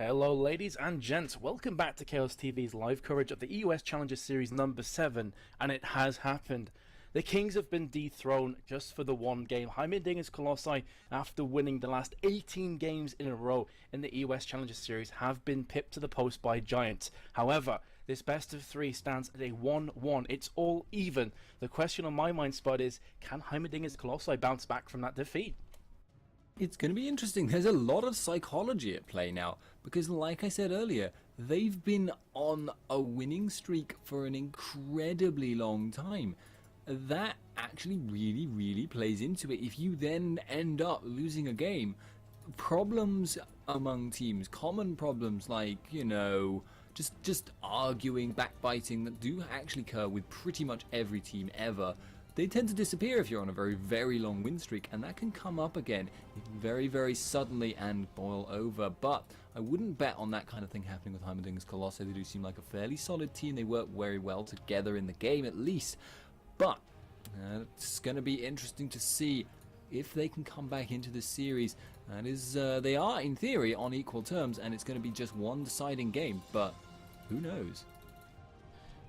Hello ladies and gents, welcome back to Kaostv's live coverage of the EUS Challenger Series number 7, and it has happened. The Kings have been dethroned just for the one game. Heimerdingers Colossi, after winning the last 18 games in a row in the EUS Challenger Series, have been pipped to the post by Giants. However, this best of 3 stands at a 1-1. It's all even. The question on my mind, Spud, is can Heimerdingers Colossi bounce back from that defeat? It's going to be interesting. There's a lot of psychology at play now, because like I said earlier, they've been on a winning streak for an incredibly long time. That actually really plays into it. If you then end up losing a game, problems among teams, common problems like, you know, just arguing, backbiting, that do actually occur with pretty much every team ever, they tend to disappear if you're on a very long win streak, and that can come up again very suddenly and boil over. But I wouldn't bet on that kind of thing happening with Heimerdingers Colossi. They do seem like a fairly solid team. They work very well together in the game, at least. But it's going to be interesting to see if they can come back into this series. That is, they are in theory on equal terms, and it's going to be just one deciding game, but who knows?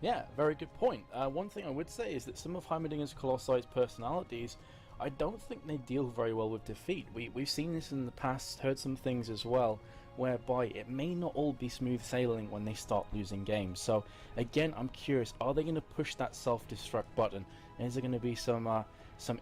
Yeah, very good point. One thing I would say is that some of Heimerdingers Colossi's personalities, I don't think they deal very well with defeat. We've seen this in the past, heard some things as well, whereby it may not all be smooth sailing when they start losing games. So again, I'm curious, are they going to push that self-destruct button? Is there going to be some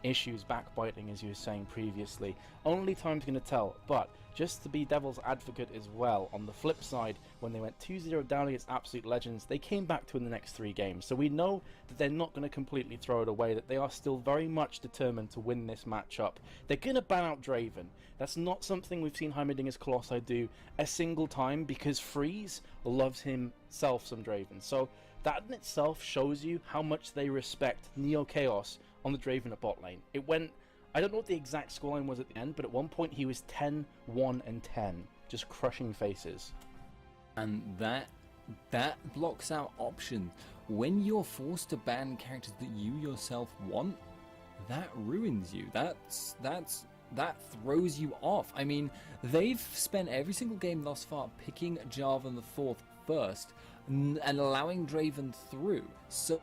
issues, backbiting, as you were saying previously? Only time's going to tell. But just to be devil's advocate as well, on the flip side, when they went 2-0 down against Absolute Legends, they came back to win the next 3 games. So we know that they're not going to completely throw it away, that they are still very much determined to win this matchup. They're going to ban out Draven. That's not something we've seen Heimerdingers Colossi do a single time, because Freeze loves himself some Draven. So that in itself shows you how much they respect Neo Chaos on the Draven at bot lane. It went, I don't know what the exact scoreline was at the end, but at one point he was 10-1-10, just crushing faces. And that blocks out options. When you're forced to ban characters that you yourself want, that ruins you. That throws you off. I mean, they've spent every single game thus far picking Jarvan the 4th first and allowing Draven through. So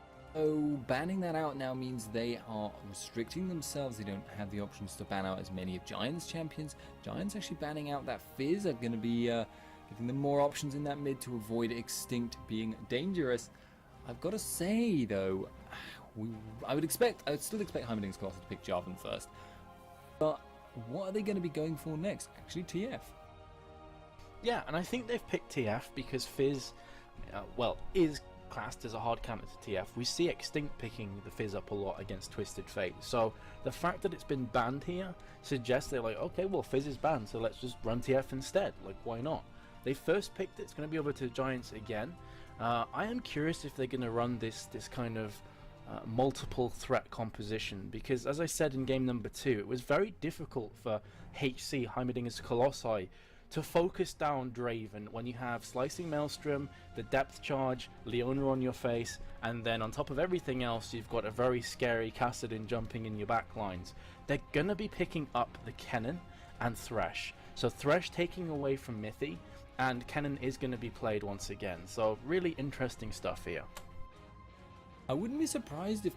banning that out now means they are restricting themselves. They don't have the options to ban out as many of Giants' champions. Giants actually banning out that Fizz are going to be giving them more options in that mid to avoid Extinct being dangerous. I've got to say though, I would still expect Heimerdingers Colossi to pick Jarvan first. But what are they going to be going for next? Actually, TF. Yeah, and I think they've picked TF because Fizz, is classed as a hard counter to TF. We see Extinct picking the Fizz up a lot against Twisted Fate. So the fact that it's been banned here suggests they're like, okay, well, Fizz is banned, so let's just run TF instead. Like, why not? They first picked it. It's going to be over to Giants again. I am curious if they're going to run this kind of multiple threat composition, because as I said in game number 2, it was very difficult for HC, Heimerdingers Colossi, to focus down Draven when you have Slicing Maelstrom, the Depth Charge, Leona on your face, and then on top of everything else you've got a very scary Kassadin jumping in your backlines. They're going to be picking up the Kennen and Thresh. So Thresh taking away from Mithy, and Kennen is going to be played once again. So really interesting stuff here. I wouldn't be surprised if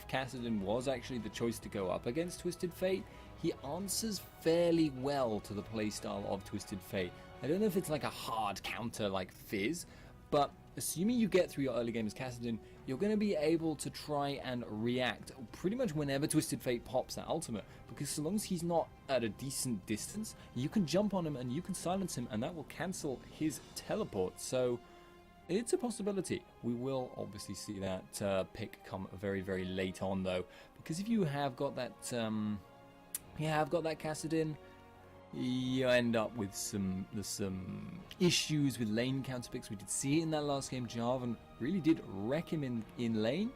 Kassadin was actually the choice to go up against Twisted Fate. He answers fairly well to the playstyle of Twisted Fate. I don't know if it's like a hard counter like Fizz, but assuming you get through your early game as Kassadin, you're going to be able to try and react pretty much whenever Twisted Fate pops that ultimate, because so long as he's not at a decent distance, you can jump on him and you can silence him, and that will cancel his teleport. So it's a possibility. We will obviously see that pick come very late on though, because if you have got that Kassadin, you end up with some issues with lane counter picks. We did see it in that last game. Jarvan really did wreck him in lane,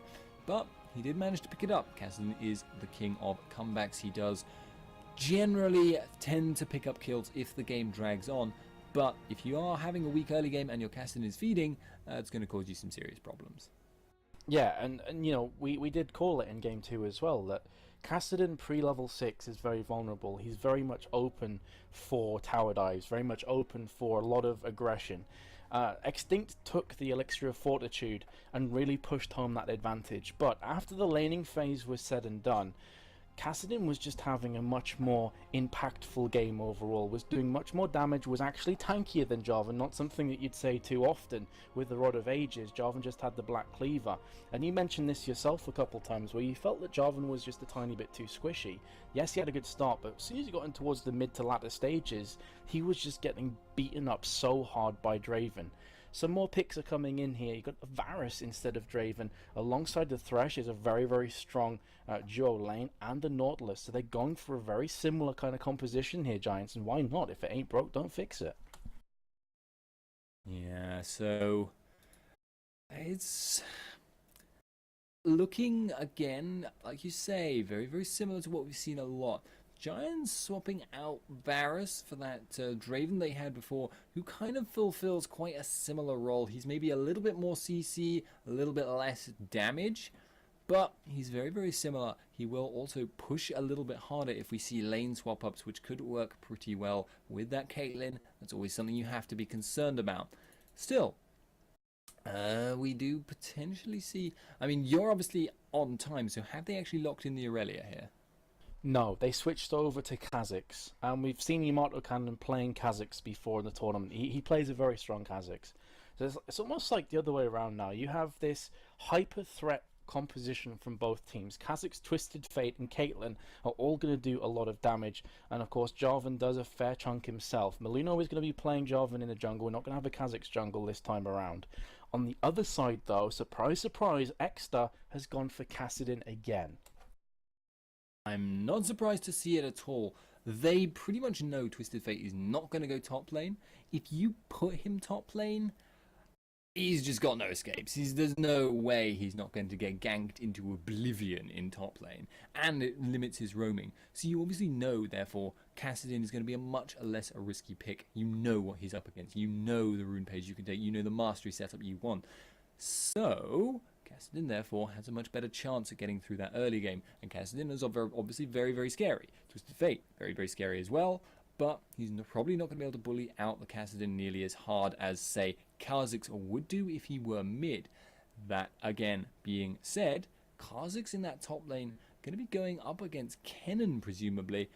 but he did manage to pick it up. Kassadin is the king of comebacks. He does generally tend to pick up kills if the game drags on. But if you are having a weak early game and your Kassadin is feeding, it's going to cause you some serious problems. Yeah, and you know, we did call it in game 2 as well, that Kassadin pre-level 6 is very vulnerable. He's very much open for tower dives, very much open for a lot of aggression. Extinct took the Elixir of Fortitude and really pushed home that advantage, but after the laning phase was said and done, Kassadin was just having a much more impactful game overall, was doing much more damage, was actually tankier than Jarvan, not something that you'd say too often with the Rod of Ages. Jarvan just had the Black Cleaver, and you mentioned this yourself a couple times where you felt that Jarvan was just a tiny bit too squishy. Yes, he had a good start, but as soon as he got in towards the mid to latter stages, he was just getting beaten up so hard by Draven. Some more picks are coming in here. You got Varus instead of Draven. Alongside the Thresh is a very, very strong duo lane and the Nautilus. So they're going for a very similar kind of composition here, Giants. And why not? If it ain't broke, don't fix it. Yeah, so it's looking again, like you say, very, very similar to what we've seen a lot. Giants swapping out Varus for that Draven they had before, who kind of fulfills quite a similar role. He's maybe a little bit more CC, a little bit less damage, but he's very, very similar. He will also push a little bit harder if we see lane swap-ups, which could work pretty well with that Caitlyn. That's always something you have to be concerned about. Still, we do potentially see... I mean, you're obviously on time, so have they actually locked in the Aurelia here? No, they switched over to Kha'Zix, and we've seen Yamato Cannon playing Kha'Zix before in the tournament. He plays a very strong Kha'Zix. So it's almost like the other way around now. You have this hyper threat composition from both teams. Kha'Zix, Twisted Fate, and Caitlyn are all going to do a lot of damage, and of course Jarvan does a fair chunk himself. Molino is going to be playing Jarvan in the jungle. We're not going to have a Kha'Zix jungle this time around. On the other side, though, surprise, surprise, Exeter has gone for Kassadin again. I'm not surprised to see it at all. They pretty much know Twisted Fate is not going to go top lane. If you put him top lane, he's just got no escapes. There's no way he's not going to get ganked into oblivion in top lane. And it limits his roaming. So you obviously know, therefore, Kassadin is going to be a much less a risky pick. You know what he's up against. You know the rune page you can take. You know the mastery setup you want. So... Kassadin, therefore, has a much better chance at getting through that early game. And Kassadin is obviously very, very scary. Twisted Fate, very, very scary as well. But he's probably not going to be able to bully out the Kassadin nearly as hard as, say, Kha'Zix would do if he were mid. That, again, being said, Kha'Zix in that top lane going to be going up against Kennen, presumably.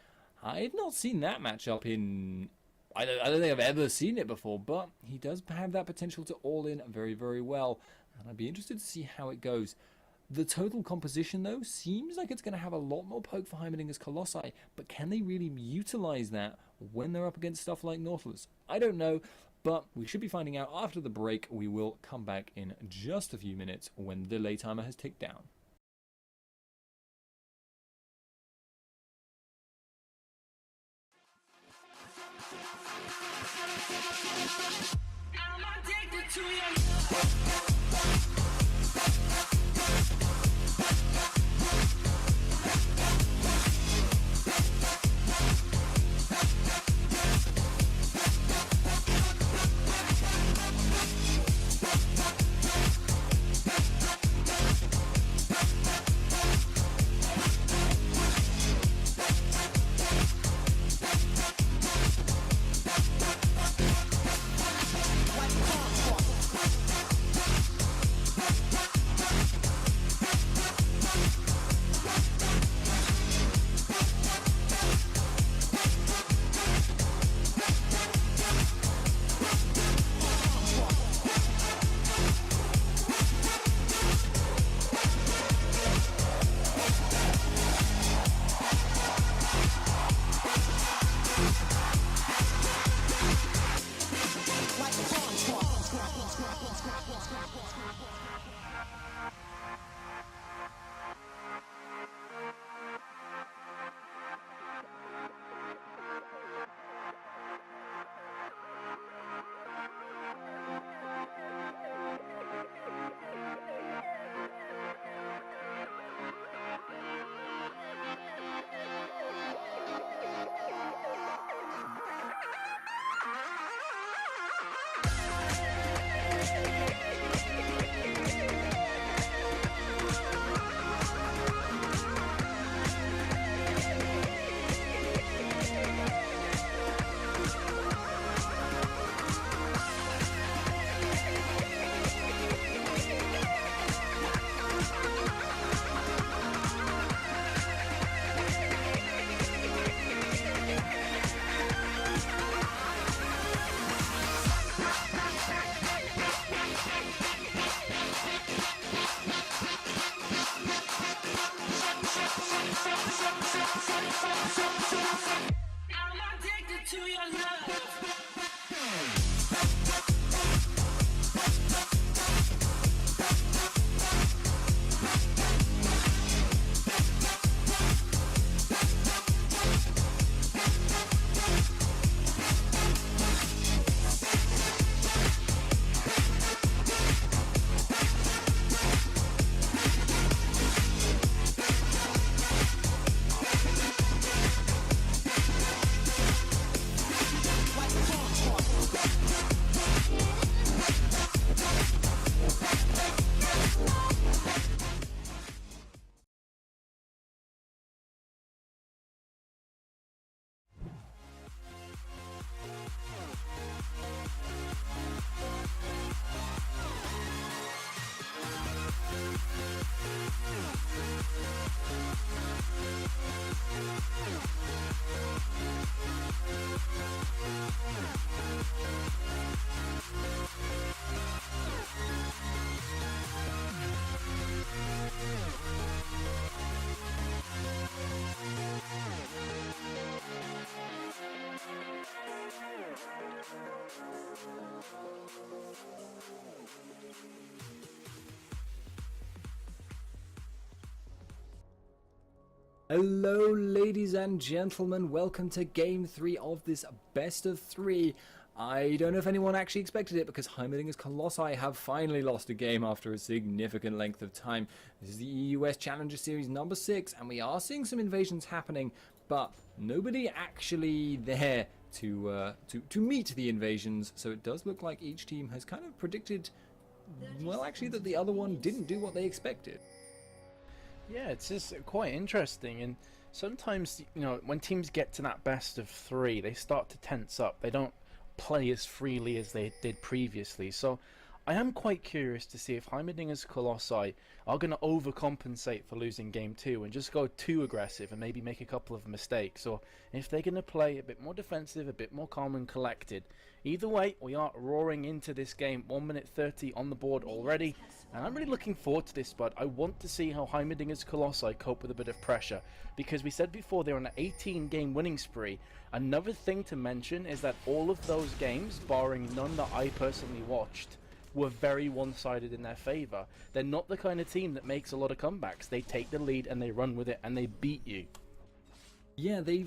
I've not seen that matchup in... I don't think I've ever seen it before, but he does have that potential to all-in very, very well. And I'd be interested to see how it goes. The total composition, though, seems like it's going to have a lot more poke for Heimerdingers Colossi, but can they really utilize that when they're up against stuff like Nautilus? I don't know, but we should be finding out after the break. We will come back in just a few minutes when the delay timer has ticked down. I'm addicted to you. I'm addicted to your love. Hello ladies and gentlemen, welcome to game 3 of this best of 3. I don't know if anyone actually expected it because Heimerdingers Colossi have finally lost a game after a significant length of time. This is the EUS Challenger Series number 6 and we are seeing some invasions happening, but nobody actually there to meet the invasions, so it does look like each team has kind of predicted, well actually, that the other one didn't do what they expected. Yeah, it's just quite interesting, and sometimes, you know, when teams get to that best of 3, they start to tense up. They don't play as freely as they did previously. So I am quite curious to see if Heimerdingers Colossi are going to overcompensate for losing game 2 and just go too aggressive and maybe make a couple of mistakes, or if they're going to play a bit more defensive, a bit more calm and collected. Either way, we are roaring into this game, 1 minute 30 on the board already, and I'm really looking forward to this, but I want to see how Heimerdingers Colossi cope with a bit of pressure, because we said before they're on an 18 game winning spree. Another thing to mention is that all of those games, barring none that I personally watched, were very one-sided in their favour. They're not the kind of team that makes a lot of comebacks. They take the lead and they run with it and they beat you. Yeah, they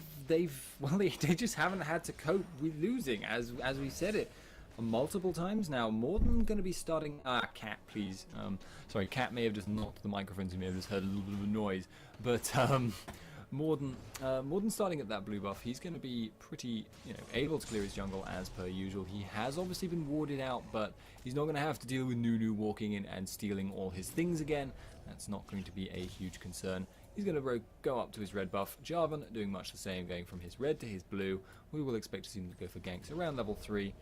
just haven't had to cope with losing, as we said it multiple times now. More than going to be starting. Cat, please. Sorry, Cat may have just knocked the microphones. You may have just heard a little bit of a noise, but more than starting at that blue buff, he's going to be pretty, able to clear his jungle as per usual. He has obviously been warded out, but he's not going to have to deal with Nunu walking in and stealing all his things again. That's not going to be a huge concern. He's going to go up to his red buff. Jarvan doing much the same, going from his red to his blue. We will expect to see him to go for ganks around level 3.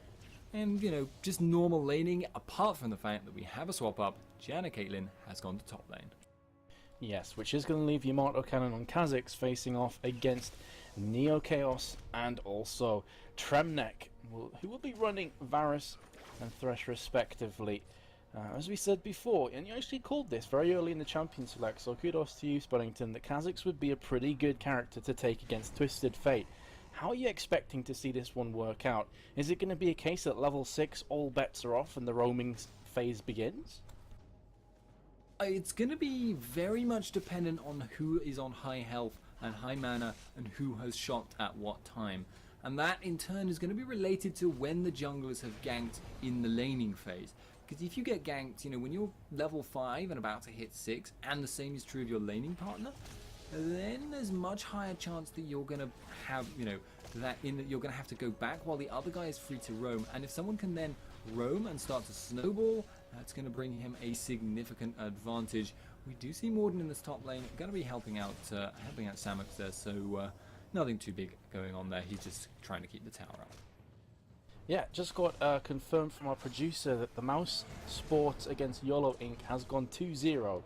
And, just normal laning, apart from the fact that we have a swap up. Janna Caitlyn has gone to top lane. Yes, which is going to leave Yamato Cannon on Kha'Zix facing off against Neo Chaos and also Tremnek, who will be running Varus and Thresh respectively. As we said before, and you actually called this very early in the champion select, so kudos to you, Spuddington, that Kha'Zix would be a pretty good character to take against Twisted Fate. How are you expecting to see this one work out? Is it going to be a case that level 6 all bets are off and the roaming phase begins? It's going to be very much dependent on who is on high health and high mana and who has shot at what time. And that in turn is going to be related to when the junglers have ganked in the laning phase. Because if you get ganked, when you're level 5 and about to hit 6, and the same is true of your laning partner, then there's much higher chance that you're going to have, you're going to have to go back while the other guy is free to roam. And if someone can then roam and start to snowball, that's going to bring him a significant advantage. We do see Morden in this top lane, going to be helping out Samux there, so nothing too big going on there. He's just trying to keep the tower up. Yeah, just got confirmed from our producer that the Mouse Sport against YOLO Inc. has gone 2-0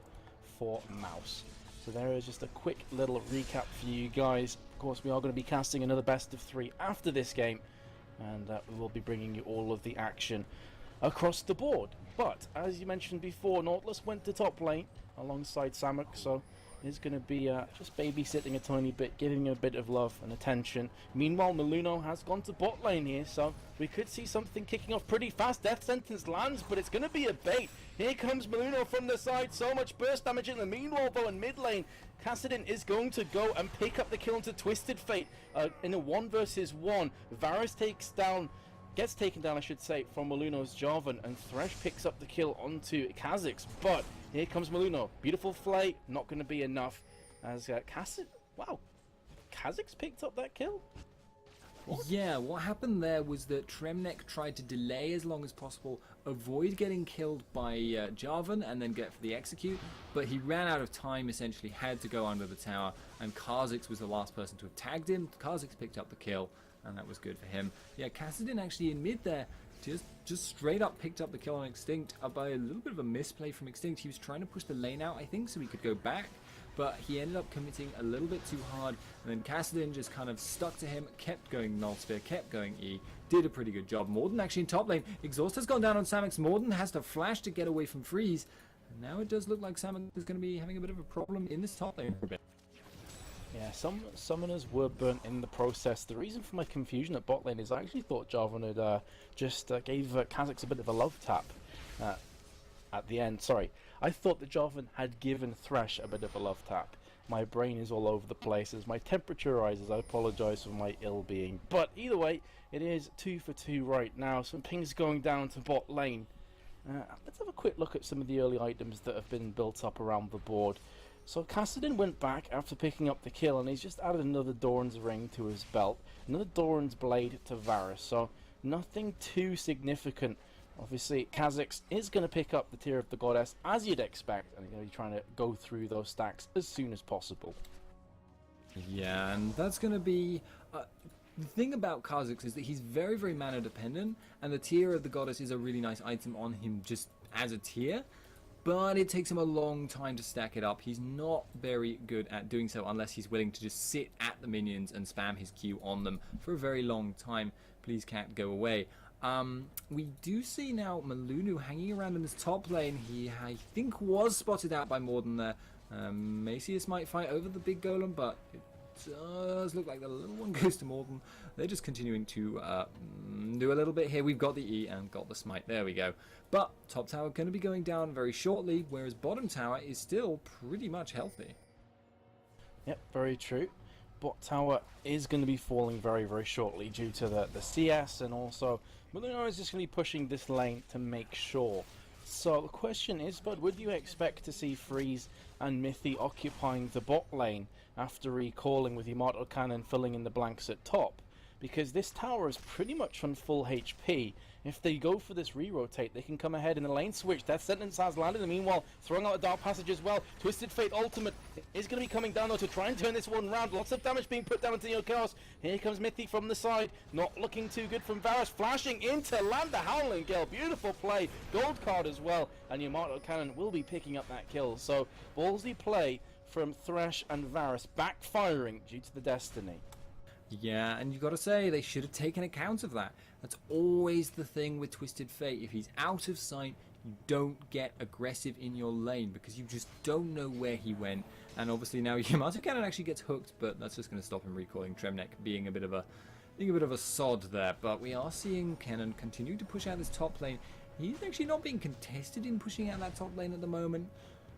for Mouse. So there is just a quick little recap for you guys. Of course, we are going to be casting another best of 3 after this game, and we will be bringing you all of the action across the board. But as you mentioned before, Nautilus went to top lane alongside Samuk, so is going to be just babysitting a tiny bit, giving a bit of love and attention. Meanwhile, Maluno has gone to bot lane here, so we could see something kicking off pretty fast. Death Sentence lands, but it's going to be a bait. Here comes Maluno from the side, so much burst damage in the meanwhile, though, in mid lane. Kassadin is going to go and pick up the kill into Twisted Fate in a 1 versus 1. Varus gets taken down, I should say, from Maluno's Jarvan, and Thresh picks up the kill onto Kha'Zix. But here comes Maluno. Beautiful flay, not going to be enough. As wow, Kha'Zix picked up that kill? What? Yeah, what happened there was that Tremnek tried to delay as long as possible, avoid getting killed by Jarvan and then get for the execute, but he ran out of time, essentially had to go under the tower, and Kha'Zix was the last person to have tagged him. Kha'Zix picked up the kill, and that was good for him. Yeah, Kassadin actually in mid there just straight up picked up the kill on Extinct by a little bit of a misplay from Extinct. He was trying to push the lane out, I think, so he could go back, but he ended up committing a little bit too hard, and then Kassadin just kind of stuck to him, kept going Null Sphere, kept going E, did a pretty good job. Morden actually in top lane. Exhaust has gone down on Samux. Morden has to flash to get away from Freeze, and now it does look like Samux is going to be having a bit of a problem in this top lane for a bit. Yeah, some summoners were burnt in the process. The reason for my confusion at bot lane is I actually thought Jarvan had just gave Kha'Zix a bit of a love tap at the end. Sorry, I thought that Jarvan had given Thresh a bit of a love tap. My brain is all over the place as my temperature rises. I apologise for my ill-being. But either way, it is 2 for 2 right now. Some pings going down to bot lane. Let's have a quick look at some of the early items that have been built up around the board. So Kassadin went back after picking up the kill, and he's just added another Doran's ring to his belt, another Doran's blade to Varus, so nothing too significant. Obviously, Kha'Zix is going to pick up the Tear of the Goddess, as you'd expect, and he's going to be trying to go through those stacks as soon as possible. Yeah, and that's going to be... the thing about Kha'Zix is that he's very, very mana dependent, and the Tear of the Goddess is a really nice item on him just as a tier. But it takes him a long time to stack it up. He's not very good at doing so unless he's willing to just sit at the minions and spam his Q on them for a very long time. Please, cat, go away. We do see now Malunu hanging around in this top lane. He, I think, was spotted out by Morden there. Macius might fight over the big golem, but it does look like the little one goes to Morden. They're just continuing to do a little bit here. We've got the E and got the smite. There we go. But top tower going to be going down very shortly, whereas bottom tower is still pretty much healthy. Yep, very true. Bot tower is going to be falling very, very shortly due to the CS, and also Maluno is just going to be pushing this lane to make sure. So the question is, Bud, would you expect to see Freeze and Mithy occupying the bot lane after recalling with Yamato Cannon filling in the blanks at top? Because this tower is pretty much on full HP. If they go for this re-rotate, they can come ahead in the lane switch. Death Sentence has landed, and meanwhile, throwing out a Dark Passage as well. Twisted Fate Ultimate is going to be coming down, though, to try and turn this one round. Lots of damage being put down into Neo Chaos. Here comes Mithy from the side. Not looking too good from Varus. Flashing into land the Howling Gale. Beautiful play. Gold card as well. And Yamato Cannon will be picking up that kill. So, ballsy play from Thresh and Varus, backfiring due to the Destiny. Yeah, and you've got to say, they should have taken account of that. That's always the thing with Twisted Fate. If he's out of sight, you don't get aggressive in your lane because you just don't know where he went. And obviously now Yamato Cannon actually gets hooked, but that's just going to stop him recalling. Tremnek being a bit of a sod there. But we are seeing Cannon continue to push out this top lane. He's actually not being contested in pushing out that top lane at the moment.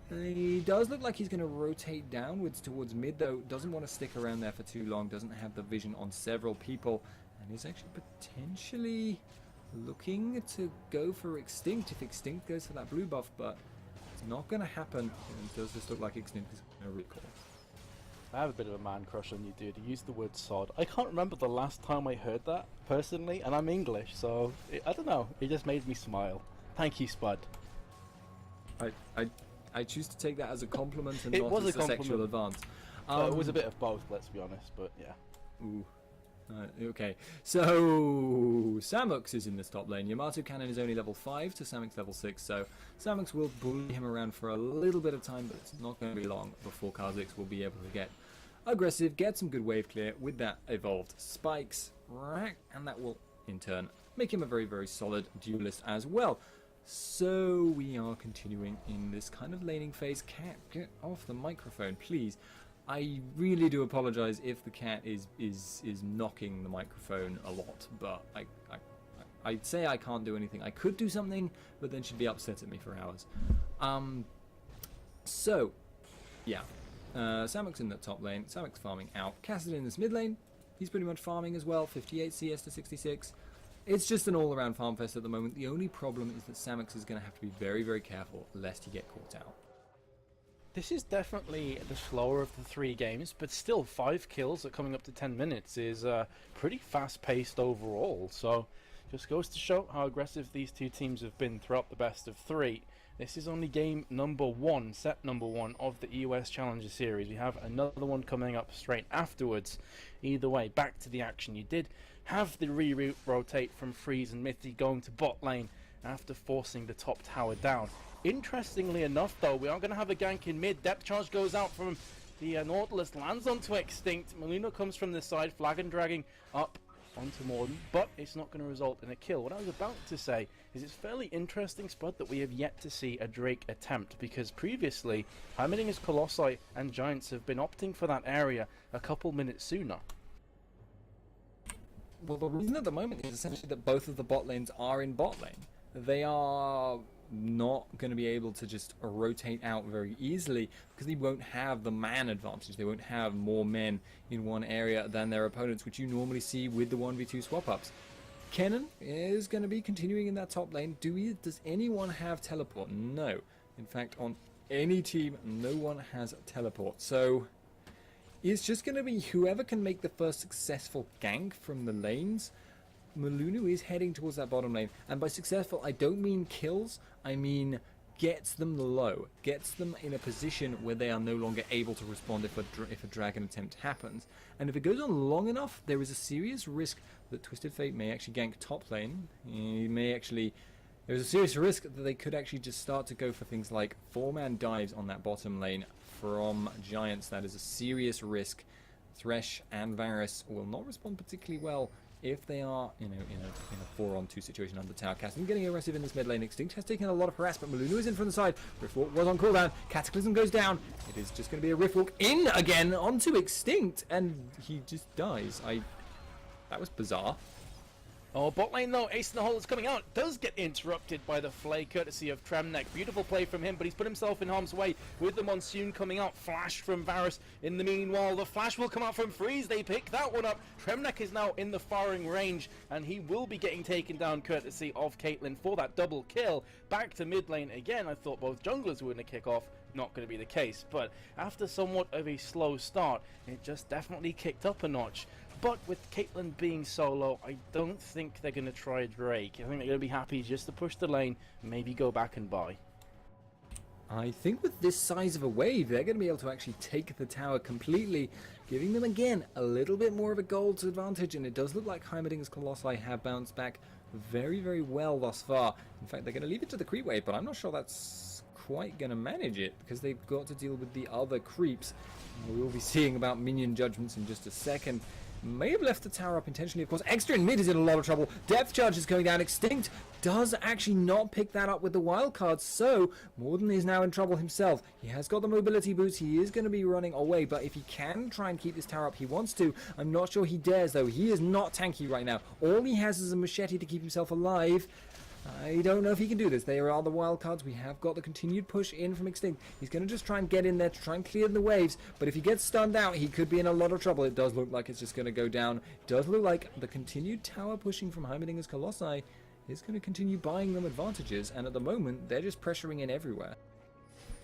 He does look like he's going to rotate downwards towards mid, though. Doesn't want to stick around there for too long. Doesn't have the vision on several people. And is actually potentially looking to go for Extinct if Extinct goes for that blue buff. But it's not going to happen. It does just look like Extinct is going to recall. I have a bit of a man crush on you, dude. You used the word sod. I can't remember the last time I heard that, personally. And I'm English, so I don't know. It just made me smile. Thank you, Spud. I choose to take that as a compliment and It not was as a a sexual advance. It was a bit of both, let's be honest, but yeah. Ooh. Okay, so Samux is in this top lane. Yamato Cannon is only level 5 to Samux level 6, so Samux will bully him around for a little bit of time, but it's not going to be long before Kha'Zix will be able to get aggressive, get some good wave clear with that evolved spikes, and that will in turn make him a very, very solid duelist as well. So we are continuing in this kind of laning phase. Cat, get off the microphone, please. I really do apologize if the cat is knocking the microphone a lot, but I'd say I can't do anything. I could do something, but then she'd be upset at me for hours. So, yeah. Samuk's in the top lane. Samuk's farming out. Cassidy in this mid lane. He's pretty much farming as well. 58 CS to 66. It's just an all-around farm fest at the moment. The only problem is that Samux is going to have to be very, very careful lest he get caught out. This is definitely the slower of the 3 games, but still 5 kills at coming up to 10 minutes is pretty fast-paced overall. So just goes to show how aggressive these two teams have been throughout the best of 3. This is only game number 1, set number 1 of the EUS Challenger Series. We have another one coming up straight afterwards. Either way, back to the action. You did have the reroute rotate from Freeze and Mithy going to bot lane after forcing the top tower down. Interestingly enough, though, we are going to have a gank in mid. Depth charge goes out from the Nautilus, lands onto Extinct. Molino comes from the side, flag and dragging up onto Morden, but it's not going to result in a kill. What I was about to say is it's fairly interesting, Spud, that we have yet to see a Drake attempt, because previously Heimerdingers, Colossi and Giants have been opting for that area a couple minutes sooner. Well, the reason at the moment is essentially that both of the bot lanes are in bot lane. They are not going to be able to just rotate out very easily because they won't have the man advantage. They won't have more men in one area than their opponents, which you normally see with the 1v2 swap-ups. Kennen is going to be continuing in that top lane. Does anyone have teleport? No. In fact, on any team, no one has teleport. So it's just going to be whoever can make the first successful gank from the lanes. Malunu is heading towards that bottom lane, and by successful I don't mean kills, I mean gets them low, gets them in a position where they are no longer able to respond if a dragon attempt happens. And if it goes on long enough, there is a serious risk that Twisted Fate may actually gank top lane. There's a serious risk that they could actually just start to go for things like 4-man dives on that bottom lane from Giants. That is a serious risk. Thresh and Varus will not respond particularly well if they are, in a 4-on-2 situation under tower. Castle getting aggressive in this mid lane. Extinct has taken a lot of harassment. Malunu is in from the side. Riftwalk was on cooldown. Cataclysm goes down. It is just going to be a Riftwalk in again onto Extinct, and he just dies. That was bizarre. Oh, bot lane though, Ace in the Hole is coming out. Does get interrupted by the Flay, courtesy of Tremnek. Beautiful play from him, but he's put himself in harm's way with the Monsoon coming out. Flash from Varus. In the meanwhile, the flash will come out from Freeze. They pick that one up. Tremnek is now in the firing range, and he will be getting taken down courtesy of Caitlyn for that double kill. Back to mid lane again. I thought both junglers were going to kick off. Not going to be the case, but after somewhat of a slow start, it just definitely kicked up a notch. But with Caitlyn being solo, I don't think they're going to try Drake. I think they're going to be happy just to push the lane, maybe go back and buy. I think with this size of a wave, they're going to be able to actually take the tower completely, giving them, again, a little bit more of a gold advantage. And it does look like Heimerdingers Colossi have bounced back very, very well thus far. In fact, they're going to leave it to the creep wave, but I'm not sure that's quite going to manage it because they've got to deal with the other creeps. We will be seeing about minion judgments in just a second. May have left the tower up intentionally, of course. Extra in mid is in a lot of trouble. Depth charge is going down. Extinct does actually not pick that up with the wild cards, so Morden is now in trouble himself. He has got the mobility boots. He is going to be running away, but if he can try and keep this tower up, he wants to. I'm not sure he dares, though. He is not tanky right now. All he has is a machete to keep himself alive. I don't know if he can do this. There are the wild cards. We have got the continued push in from Extinct. He's going to just try and get in there to try and clear the waves. But if he gets stunned out, he could be in a lot of trouble. It does look like it's just going to go down. It does look like the continued tower pushing from Heimerdingers Colossi is going to continue buying them advantages. And at the moment, they're just pressuring in everywhere.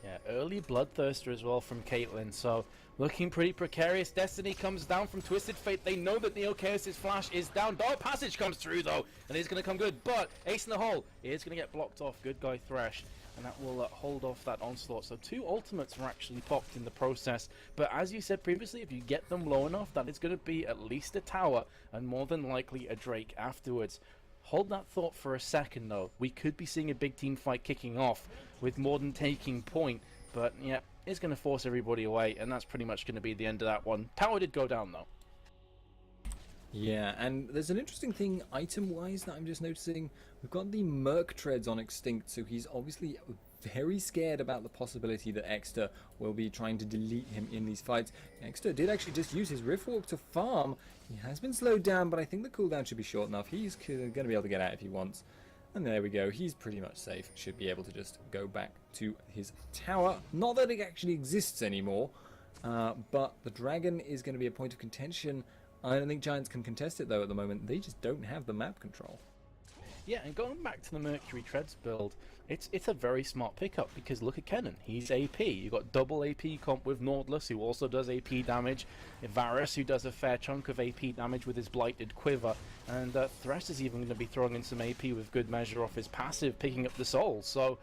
Yeah, early Bloodthirster as well from Caitlyn, so looking pretty precarious. Destiny comes down from Twisted Fate. They know that Neo Chaos' flash is down. Dark Passage comes through, though, and it's going to come good. But Ace in the Hole is going to get blocked off. Good guy Thresh, and that will hold off that onslaught. So 2 ultimates were actually popped in the process. But as you said previously, if you get them low enough, that is going to be at least a tower, and more than likely a Drake afterwards. Hold that thought for a second, though. We could be seeing a big team fight kicking off with Morden taking point. But, yeah, it's going to force everybody away, and that's pretty much going to be the end of that one. Tower did go down, though. Yeah, and there's an interesting thing item-wise that I'm just noticing. We've got the Merc Treads on Extinct, so he's obviously very scared about the possibility that Exter will be trying to delete him in these fights. Exter did actually just use his Riftwalk to farm. He has been slowed down, but I think the cooldown should be short enough. He's going to be able to get out if he wants. And there we go, he's pretty much safe. Should be able to just go back to his tower. Not that it actually exists anymore, but the dragon is going to be a point of contention. I don't think Giants can contest it though at the moment. They just don't have the map control. Yeah, and going back to the Mercury Treads build, it's a very smart pickup because look at Kennen, he's AP. You've got double AP comp with Nautilus, who also does AP damage, Varus, who does a fair chunk of AP damage with his Blighted Quiver, and Thresh is even going to be throwing in some AP with good measure off his passive, picking up the soul. So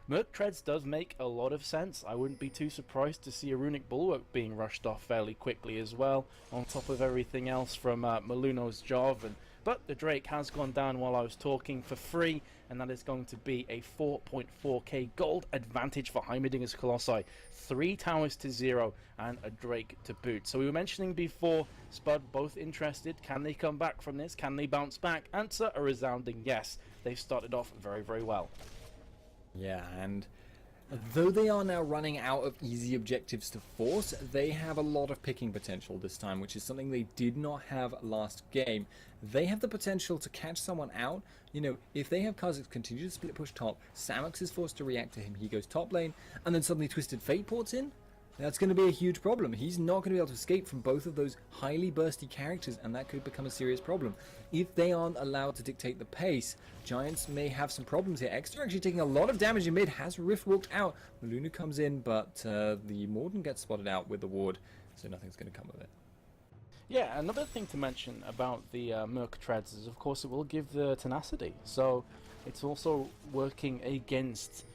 Merc Treads does make a lot of sense. I wouldn't be too surprised to see a Runic Bulwark being rushed off fairly quickly as well, on top of everything else from Maluno's Jarvan. But the Drake has gone down while I was talking for free, and that is going to be a 4.4k gold advantage for Heimerdingers Colossi. 3 towers to 0 and a Drake to boot. So we were mentioning before, Spud both interested. Can they come back from this? Can they bounce back? Answer, a resounding yes. They've started off very, very well. Yeah, and though they are now running out of easy objectives to force, they have a lot of picking potential this time, which is something they did not have last game. They have the potential to catch someone out. You know, if they have Kha'Zix continue to split push top, Samux is forced to react to him, he goes top lane, and then suddenly Twisted Fate ports in, that's going to be a huge problem. He's not going to be able to escape from both of those highly bursty characters, and that could become a serious problem. If they aren't allowed to dictate the pace, Giants may have some problems here. Extra actually taking a lot of damage in mid, has Rift walked out. Luna comes in, but the Morden gets spotted out with the ward, so nothing's going to come of it. Yeah, another thing to mention about the Merc Treads is, of course, it will give the tenacity. So it's also working against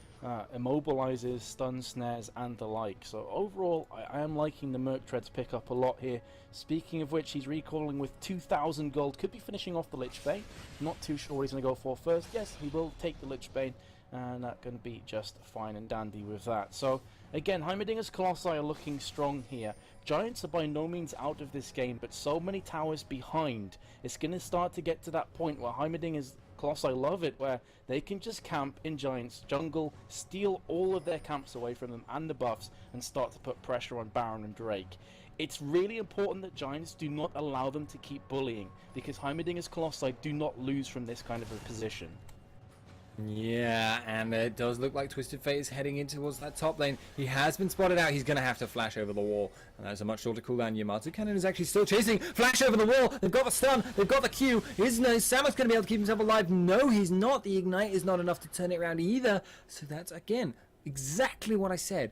immobilizes, stun snares, and the like. So overall, I am liking the Merc Treads pick up a lot here. Speaking of which, he's recalling with 2,000 gold. Could be finishing off the Lich Bane. Not too sure what he's going to go for first. Yes, he will take the Lich Bane, and that's going to be just fine and dandy with that. So again, Heimerdingers Colossi are looking strong here. Giants are by no means out of this game, but so many towers behind. It's going to start to get to that point where Heimerdingers Colossi love it, where they can just camp in Giants jungle, steal all of their camps away from them and the buffs, and start to put pressure on Baron and Drake. It's really important that Giants do not allow them to keep bullying, because Heimerdingers Colossi do not lose from this kind of a position. Yeah, and it does look like Twisted Fate is heading in towards that top lane. He has been spotted out. He's going to have to flash over the wall. And that's a much shorter cooldown. Yamato Cannon is actually still chasing. Flash over the wall. They've got the stun. They've got the Q. Is Samus going to be able to keep himself alive? No, he's not. The Ignite is not enough to turn it around either. So that's, again, exactly what I said.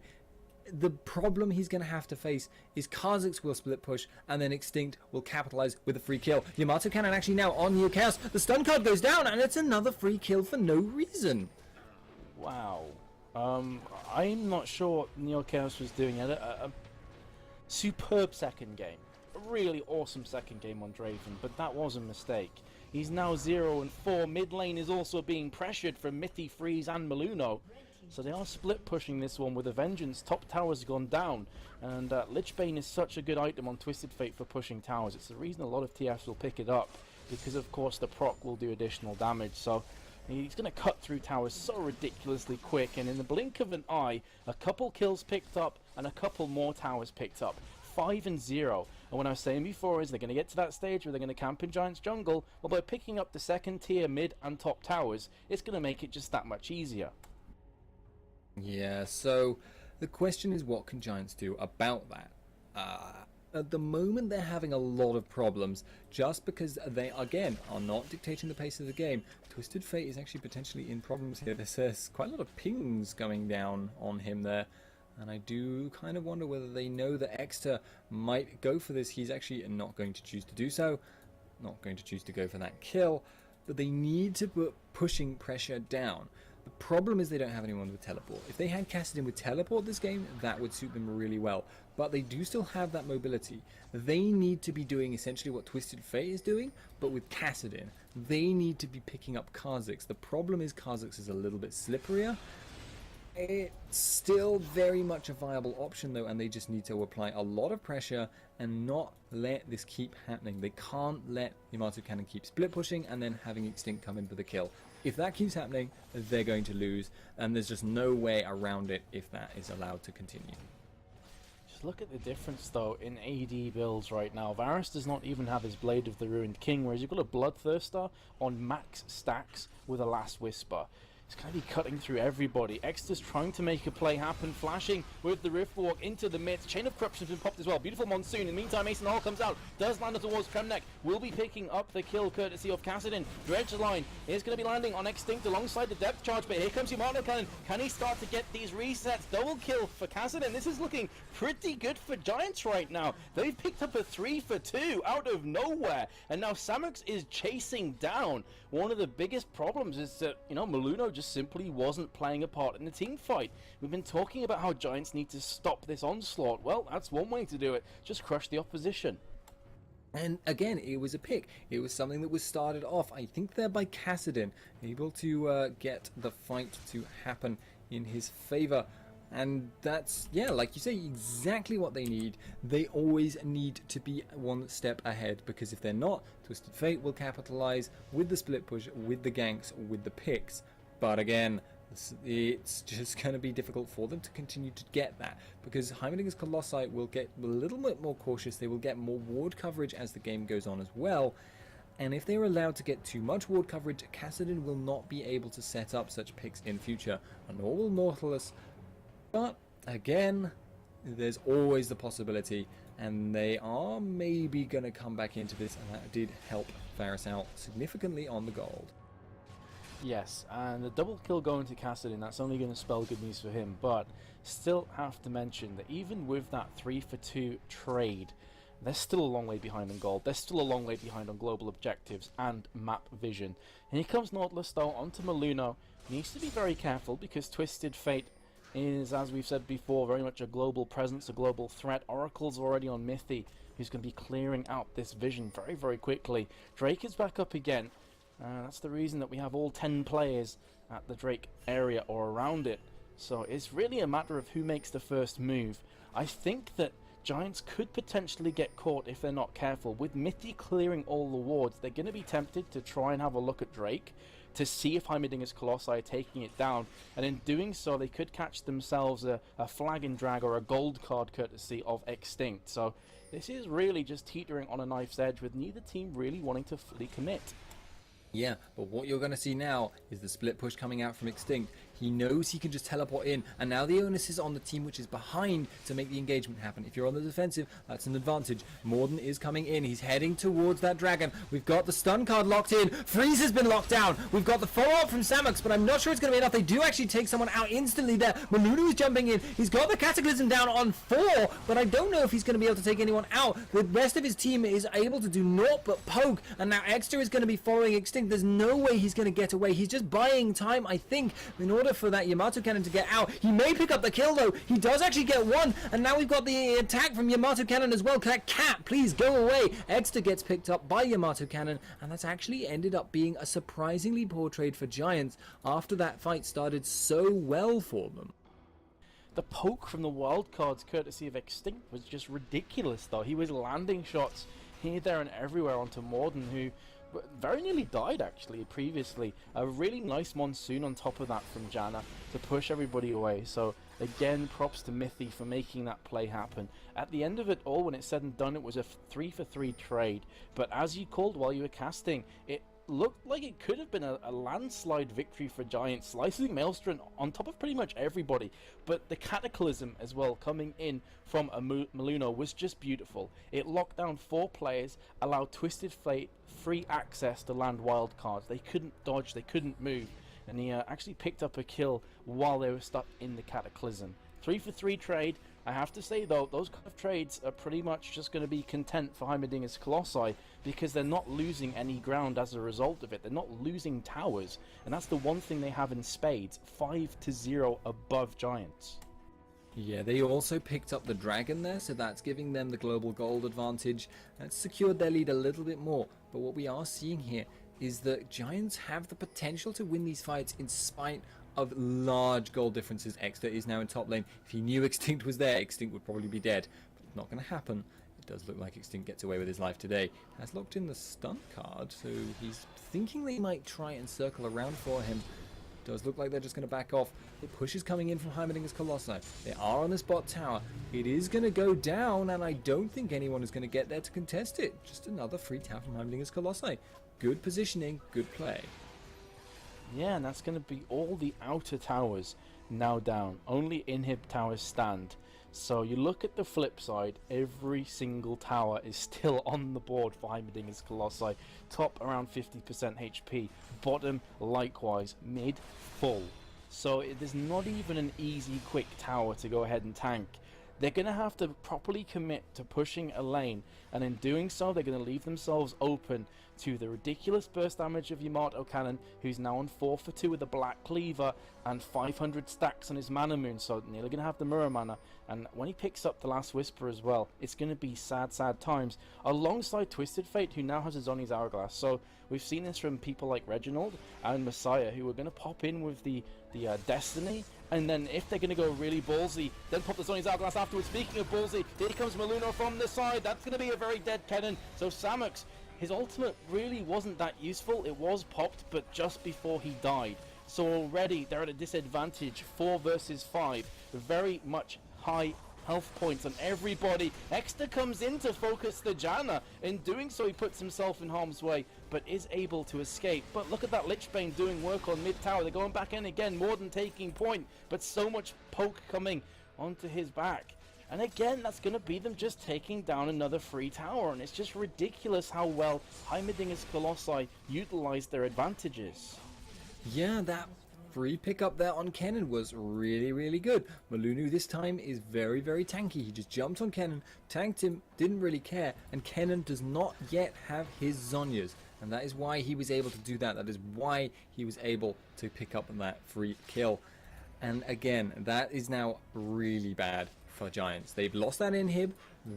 The problem he's going to have to face is Kha'Zix will split push, and then Extinct will capitalize with a free kill. Yamato Cannon actually now on Neo Chaos. The stun card goes down, and it's another free kill for no reason. Wow. I'm not sure what Neo Chaos was doing. A superb second game. A really awesome second game on Draven, but that was a mistake. He's now 0-4. Mid lane is also being pressured from Mithy, Freeze, and Maluno. So they are split pushing this one with a vengeance. Top tower's gone down, and Lich Bane is such a good item on Twisted Fate for pushing towers. It's the reason a lot of TFs will pick it up, because of course the proc will do additional damage. So he's going to cut through towers so ridiculously quick, and in the blink of an eye, a couple kills picked up and a couple more towers picked up. 5-0. And what I was saying before is they're going to get to that stage where they're going to camp in Giants jungle. Well, by picking up the second tier mid and top towers, it's going to make it just that much easier. Yeah, so the question is, what can Giants do about that? At the moment, they're having a lot of problems just because they, again, are not dictating the pace of the game. Twisted Fate is actually potentially in problems here. There's quite a lot of pings going down on him there. And I do kind of wonder whether they know that Exter might go for this. He's actually not going to choose to do so. Not going to choose to go for that kill. But they need to put pushing pressure down. The problem is they don't have anyone with teleport. If they had Kassadin with teleport this game, that would suit them really well. But they do still have that mobility. They need to be doing essentially what Twisted Fate is doing, but with Kassadin. They need to be picking up Kha'Zix. The problem is Kha'Zix is a little bit slipperier. It's still very much a viable option though, and they just need to apply a lot of pressure and not let this keep happening. They can't let Yamato Cannon keep split pushing and then having Extinct come in for the kill. If that keeps happening, they're going to lose, and there's just no way around it if that is allowed to continue. Just look at the difference though in AD builds right now. Varus does not even have his Blade of the Ruined King, whereas you've got a Bloodthirster on max stacks with a Last Whisper. It's going to be cutting through everybody. Extra's trying to make a play happen, flashing with the Riftwalk into the midst. Chain of Corruption's been popped as well. Beautiful Monsoon. In the meantime, Mason Hall comes out, does land towards Kremnek, will be picking up the kill courtesy of Kassadin. Dredge line is going to be landing on Extinct alongside the depth charge, but here comes Yamato Cannon. Can he start to get these resets? Double kill for Kassadin. This is looking pretty good for Giants right now. They've picked up a 3 for 2 out of nowhere, and now Samux is chasing down. One of the biggest problems is that, you know, Maluno just simply wasn't playing a part in the team fight. We've been talking about how Giants need to stop this onslaught. Well, that's one way to do it. Just crush the opposition. And again, it was a pick. It was something that was started off, I think there by Kassadin, able to get the fight to happen in his favor. And that's, yeah, like you say, exactly what they need. They always need to be one step ahead, because if they're not, Twisted Fate will capitalize with the split push, with the ganks, with the picks. But again, it's just going to be difficult for them to continue to get that, because Heimerdingers Colossi will get a little bit more cautious. They will get more ward coverage as the game goes on as well. And if they're allowed to get too much ward coverage, Kassadin will not be able to set up such picks in future, and nor will Nautilus. But again, there's always the possibility, and they are maybe going to come back into this, and that did help Varus out significantly on the gold. Yes, and the double kill going to Kassadin, that's only going to spell good news for him, but still have to mention that even with that 3 for 2 trade, they're still a long way behind on gold. They're still a long way behind on global objectives and map vision. And here comes Nautilus though onto Maluno. Needs to be very careful, because Twisted Fate is, as we've said before, very much a global presence, a global threat. Oracle's already on Mithy, who's going to be clearing out this vision very, very quickly. Drake is back up again. That's the reason that we have all 10 players at the Drake area or around it. So it's really a matter of who makes the first move. I think that Giants could potentially get caught if they're not careful. With Mithy clearing all the wards, they're going to be tempted to try and have a look at Drake to see if Heimerdingers Colossi are taking it down, and in doing so they could catch themselves a flag and drag or a gold card courtesy of Extinct. So this is really just teetering on a knife's edge, with neither team really wanting to fully commit. Yeah, but what you're going to see now is the split push coming out from Extinct. He knows he can just teleport in, and now the onus is on the team which is behind to make the engagement happen. If you're on the defensive, that's an advantage. Morden is coming in. He's heading towards that dragon. We've got the stun card locked in. Freeze has been locked down. We've got the follow-up from Samux, but I'm not sure it's going to be enough. They do actually take someone out instantly there. Maluno is jumping in. He's got the Cataclysm down on 4, but I don't know if he's going to be able to take anyone out. The rest of his team is able to do naught but poke, and now Extra is going to be following Extinct. There's no way he's going to get away. He's just buying time, I think, in order for that Yamato Cannon to get out. He may pick up the kill though. He does actually get one, and now we've got the attack from Yamato Cannon as well. Cat, please go away. Extra gets picked up by Yamato Cannon, and that's actually ended up being a surprisingly poor trade for Giants after that fight started so well for them. The poke from the wildcards courtesy of Extinct was just ridiculous though. He was landing shots here, there and everywhere onto Morden, who very nearly died actually previously. A really nice monsoon on top of that from Janna to push everybody away. So again, props to Mithy for making that play happen. At the end of it all, when it's said and done, it was a 3 for 3 trade, but as you called while you were casting, it looked like it could have been a landslide victory for Giants, slicing Maelstrom on top of pretty much everybody. But the Cataclysm as well coming in from a Maluno was just beautiful. It locked down 4 players, allowed Twisted Fate free access to land wild cards. They couldn't dodge, they couldn't move, and he actually picked up a kill while they were stuck in the Cataclysm. 3 for 3 trade. I have to say though, those kind of trades are pretty much just going to be content for Heimerdingers Colossi, because they're not losing any ground as a result of it. They're not losing towers, and that's the one thing they have in spades. 5-0 above Giants. Yeah, they also picked up the dragon there, so that's giving them the global gold advantage. That's secured their lead a little bit more, but what we are seeing here is that Giants have the potential to win these fights in spite of large goal differences. Exeter is now in top lane. If he knew Extinct was there, Extinct would probably be dead. But it's not going to happen. It does look like Extinct gets away with his life today. Has locked in the stun card, so he's thinking they might try and circle around for him. Does look like they're just going to back off. The push is coming in from Heimerdingers Colossi. They are on this bot tower. It is going to go down, and I don't think anyone is going to get there to contest it. Just another free tower from Heimerdingers Colossi. Good positioning, good play. Yeah, and that's going to be all the outer towers now down. Only inhib towers stand. So you look at the flip side, every single tower is still on the board for Heimerdingers Colossi. Top around 50% HP, bottom likewise, mid full. So there's not even an easy quick tower to go ahead and tank. They're going to have to properly commit to pushing a lane, and in doing so they're going to leave themselves open to the ridiculous burst damage of Yamato Cannon, who's now on 4 for 2 with a Black Cleaver and 500 stacks on his Mana Moon, so nearly going to have the Mirror Mana. And when he picks up the Last Whisper as well, it's going to be sad, sad times, alongside Twisted Fate, who now has his Zoni's Hourglass. So we've seen this from people like Reginald and Messiah, who are going to pop in with the Destiny, and then if they're going to go really ballsy, then pop the Zoni's Hourglass afterwards. Speaking of ballsy, here comes Maluno from the side. That's going to be a very dead cannon. So Samux, his ultimate really wasn't that useful. It was popped, but just before he died. So already they're at a disadvantage, 4 versus 5. Very much high health points on everybody. Exeter comes in to focus the Janna. In doing so, he puts himself in harm's way, but is able to escape. But look at that Lichbane doing work on mid tower. They're going back in again, more than taking point, but so much poke coming onto his back. And again, that's going to be them just taking down another free tower, and it's just ridiculous how well Heimerdingers Colossi utilized their advantages. Yeah, that free pickup there on Kennen was really, really good. Malunu this time is very, very tanky. He just jumped on Kennen, tanked him, didn't really care, and Kennen does not yet have his Zonyas. And that is why he was able to do that. That is why he was able to pick up that free kill. And again, that is now really bad for Giants. They've lost that inhib.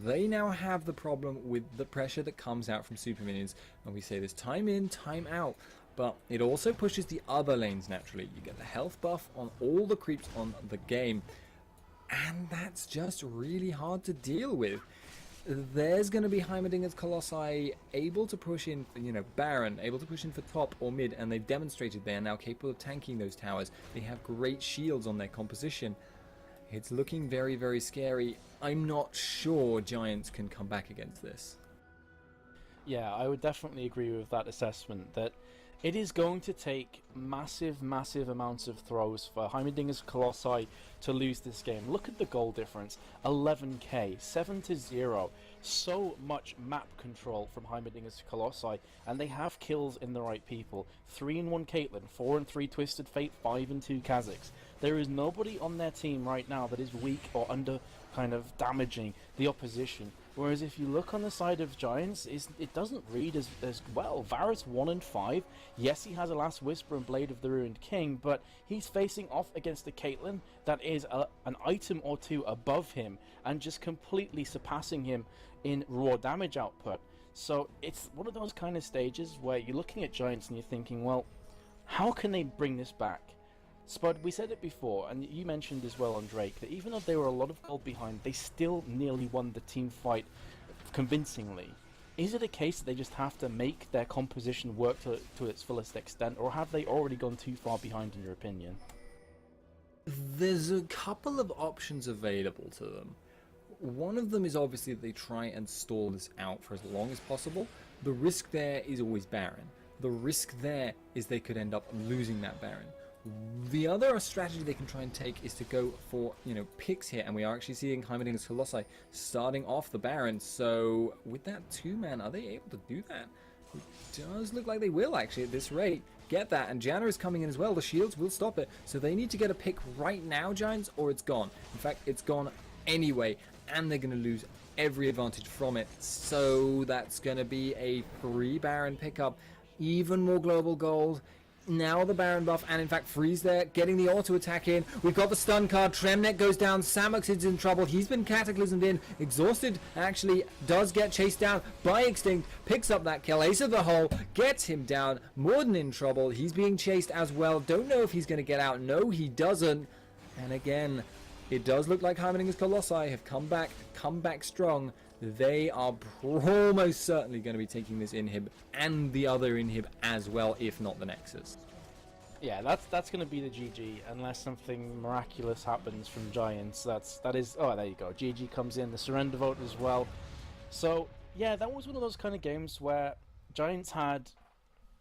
They now have the problem with the pressure that comes out from super minions. And we say this time in, time out. But it also pushes the other lanes naturally. You get the health buff on all the creeps on the game. And that's just really hard to deal with. There's going to be Heimerdingers Colossi able to push in, Baron, able to push in for top or mid, and they've demonstrated they are now capable of tanking those towers. They have great shields on their composition. It's looking very, very scary. I'm not sure Giants can come back against this. Yeah, I would definitely agree with that assessment, that it is going to take massive, massive amounts of throws for Heimerdingers Colossi to lose this game. Look at the goal difference, 11k, 7-0. So much map control from Heimerdingers Colossi, and they have kills in the right people. 3-1 Caitlyn, 4-3 Twisted Fate, 5-2 Kha'Zix. There is nobody on their team right now that is weak or under kind of damaging the opposition. Whereas if you look on the side of Giants, it doesn't read as well. Varus 1-5. Yes, he has a Last Whisper and Blade of the Ruined King, but he's facing off against a Caitlyn that is an item or two above him and just completely surpassing him in raw damage output. So it's one of those kind of stages where you're looking at Giants and you're thinking, well, how can they bring this back? Spud, we said it before, and you mentioned as well on Drake, that even though they were a lot of gold behind, they still nearly won the team fight convincingly. Is it a case that they just have to make their composition work to its fullest extent, or have they already gone too far behind in your opinion? There's a couple of options available to them. One of them is obviously that they try and stall this out for as long as possible. The risk there is always Baron. The risk there is they could end up losing that Baron. The other strategy they can try and take is to go for, picks here, and we are actually seeing Heimerdingers Colossi starting off the Baron. So with that 2-man, are they able to do that? It does look like they will actually at this rate. Get that, and Janna is coming in as well. The shields will stop it. So they need to get a pick right now, Giants, or it's gone. In fact, it's gone anyway, and they're going to lose every advantage from it. So that's going to be a free Baron pickup. Even more global gold. now the Baron buff, and in fact Freeze there, getting the auto attack in. We've got the stun card, Tremnek goes down, Samux is in trouble, he's been cataclysmed in, Exhausted actually does get chased down by Extinct, picks up that kill, Ace of the Hole, gets him down, Morden in trouble, he's being chased as well, don't know if he's going to get out, no he doesn't, and again, it does look like Heimerdingers Colossi have come back strong. They are almost certainly going to be taking this inhib and the other inhib as well, if not the Nexus. Yeah, that's going to be the GG unless something miraculous happens from Giants. That is. Oh, there you go. GG comes in, the surrender vote as well. So yeah, that was one of those kind of games where Giants had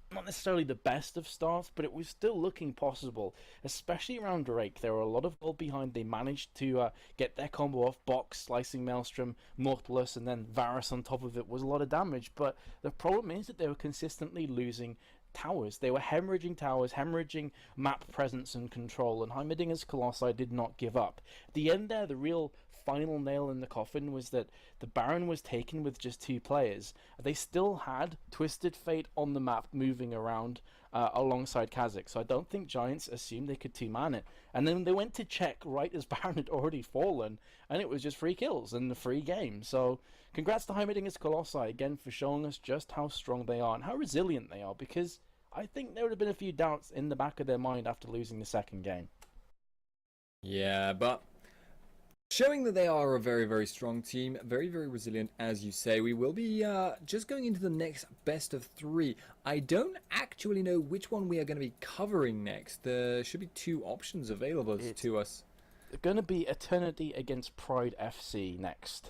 not necessarily the best of stuff, but it was still looking possible, especially around Drake. There were a lot of gold behind. They managed to get their combo off. Box, Slicing Maelstrom, Nautilus, and then Varus on top of it was a lot of damage. But the problem is that they were consistently losing towers. They were hemorrhaging towers, hemorrhaging map presence and control, and Heimerdingers Colossi did not give up. At the end there, the real final nail in the coffin was that the Baron was taken with just 2 players. They still had Twisted Fate on the map moving around alongside Kha'Zix, so I don't think Giants assumed they could 2-man it. And then they went to check right as Baron had already fallen, and it was just free kills and the free game. So congrats to Heimerdingers Colossi again for showing us just how strong they are and how resilient they are, because I think there would have been a few doubts in the back of their mind after losing the second game. Yeah, but showing that they are a very, very strong team, very, very resilient, as you say. We will be just going into the next best of 3. I don't actually know which one we are going to be covering next. There should be 2 options available to us. It's going to be Eternity against Pride FC next.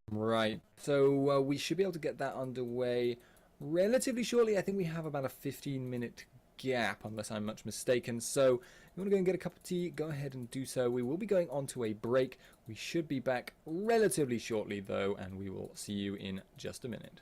Right, so we should be able to get that underway relatively shortly. I think we have about a 15-minute gap, unless I'm much mistaken. So if you want to go and get a cup of tea, go ahead and do so. We will be going on to a break. We should be back relatively shortly though, and we will see you in just a minute.